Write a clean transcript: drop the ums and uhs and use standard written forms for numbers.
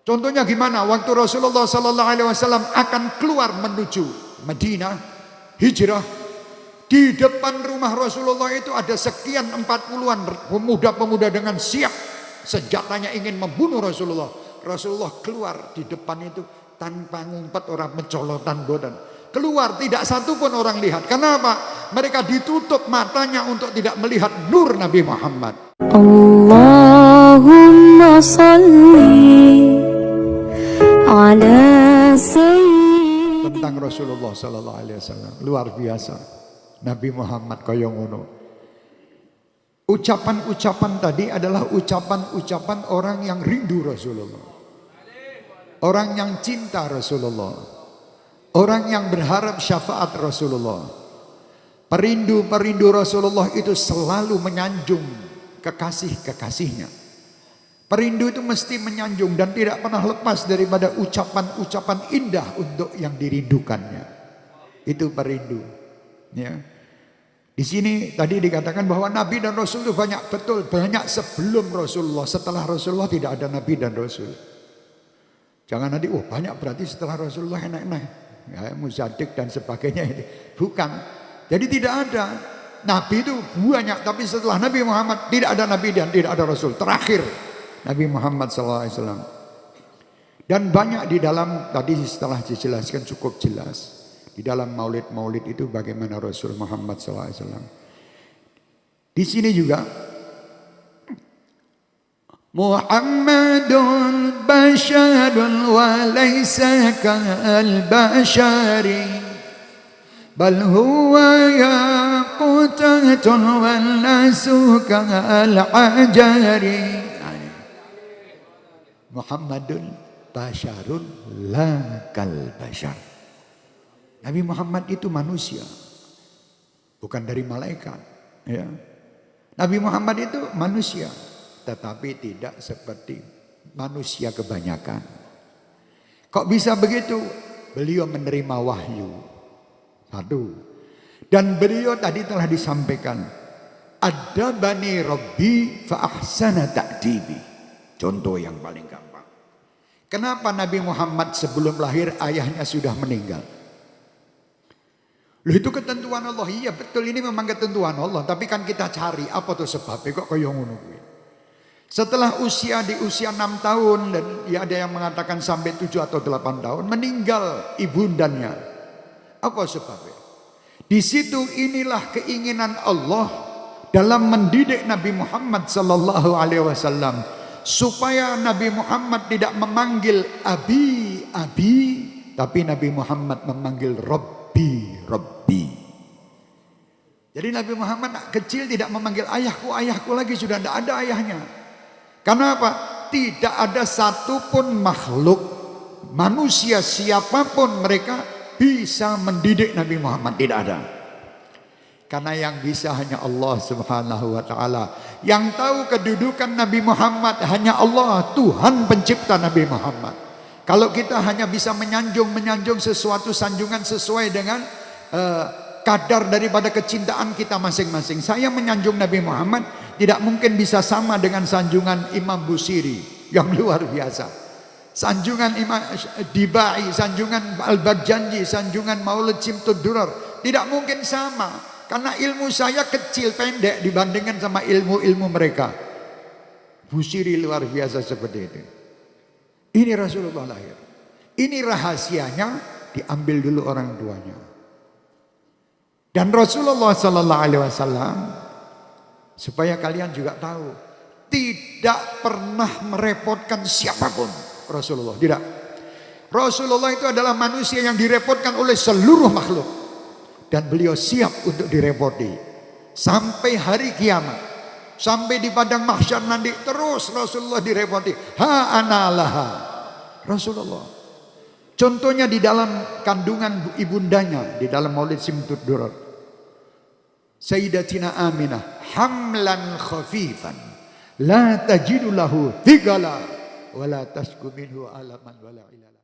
Contohnya gimana? Waktu Rasulullah sallallahu alaihi wasallam akan keluar menuju Madinah, hijrah, di depan rumah Rasulullah itu ada sekian 40-an pemuda-pemuda dengan siap senjatanya ingin membunuh Rasulullah. Rasulullah keluar di depan itu tanpa ngumpet orang mencolotan bodan. Keluar tidak satu pun orang lihat. Kenapa? Mereka ditutup matanya untuk tidak melihat nur Nabi Muhammad. Allahumma salli ala sayyidina. Tentang Rasulullah sallallahu alaihi wasallam luar biasa. Nabi Muhammad kaya ngono. Ucapan-ucapan tadi adalah ucapan-ucapan orang yang rindu Rasulullah. Orang yang cinta Rasulullah. Orang yang berharap syafaat Rasulullah. Perindu-perindu Rasulullah itu selalu menyanjung kekasih-kekasihnya. Perindu itu mesti menyanjung dan tidak pernah lepas daripada ucapan-ucapan indah untuk yang dirindukannya. Itu perindu. Ya. Di sini tadi dikatakan bahwa Nabi dan Rasul itu banyak, betul banyak sebelum Rasulullah. Setelah Rasulullah tidak ada Nabi dan Rasul. Jangan nanti, banyak berarti setelah Rasulullah enak-enak. Ya, Muzadik dan sebagainya itu. Bukan. Jadi tidak ada. Nabi itu banyak, tapi setelah Nabi Muhammad tidak ada Nabi dan tidak ada Rasul. Terakhir Nabi Muhammad SAW. Dan banyak di dalam, tadi setelah dijelaskan cukup jelas. Di dalam maulid-maulid itu bagaimana Rasul Muhammad SAW. Di sini juga Muhammadun basharun wa laysa kal bashari bal huwa yaqutatun wal nasu kal ajari. Muhammadun basharun la kal bashar. Nabi Muhammad itu manusia, bukan dari malaikat. Ya. Nabi Muhammad itu manusia, tetapi tidak seperti manusia kebanyakan. Kok bisa begitu? Beliau menerima wahyu. Satu. Dan beliau tadi telah disampaikan, Adabani Rabbi fa ahsana ta'dibi. Contoh yang paling gampang. Kenapa Nabi Muhammad sebelum lahir ayahnya sudah meninggal? Loh, itu ketentuan Allah. Iya betul, ini memang ketentuan Allah. Tapi kan kita cari apa tuh sebabnya kok kaya ngono kuwi. Setelah di usia 6 tahun dan ya ada yang mengatakan sampai 7 atau 8 tahun meninggal ibundanya. Apa sebabnya? Di situ inilah keinginan Allah dalam mendidik Nabi Muhammad sallallahu alaihi wasallam supaya Nabi Muhammad tidak memanggil abi, tapi Nabi Muhammad memanggil Rabbi. Jadi Nabi Muhammad kecil tidak memanggil ayahku lagi, sudah tidak ada ayahnya. Karena apa? Tidak ada satupun makhluk manusia siapapun mereka bisa mendidik Nabi Muhammad, tidak ada. Karena yang bisa hanya Allah Subhanahu wa taala. Yang tahu kedudukan Nabi Muhammad hanya Allah, Tuhan pencipta Nabi Muhammad. Kalau kita hanya bisa menyanjung sesuatu sanjungan sesuai dengan kadar daripada kecintaan kita masing-masing. Saya menyanjung Nabi Muhammad tidak mungkin bisa sama dengan sanjungan Imam Busiri yang luar biasa. Sanjungan Imam Dibai, sanjungan Al-Barjanji, sanjungan Maulid Simtud Durar tidak mungkin sama karena ilmu saya kecil pendek dibandingkan sama ilmu-ilmu mereka. Busiri luar biasa seperti itu. Ini Rasulullah lahir. Ini rahasianya, diambil dulu orang tuanya. Dan Rasulullah sallallahu alaihi wasallam, supaya kalian juga tahu, tidak pernah merepotkan siapapun. Rasulullah tidak. Rasulullah itu adalah manusia yang direpotkan oleh seluruh makhluk, dan beliau siap untuk direpoti sampai hari kiamat, sampai di padang mahsyar nanti terus Rasulullah direpoti. Ha analaha Rasulullah. Contohnya di dalam kandungan ibundanya di dalam Maulid Simtud Durar. Sayyidatina Aminah hamlan khafifan la tajidu lahu thigala wala tasku minhu alaman wala ilala.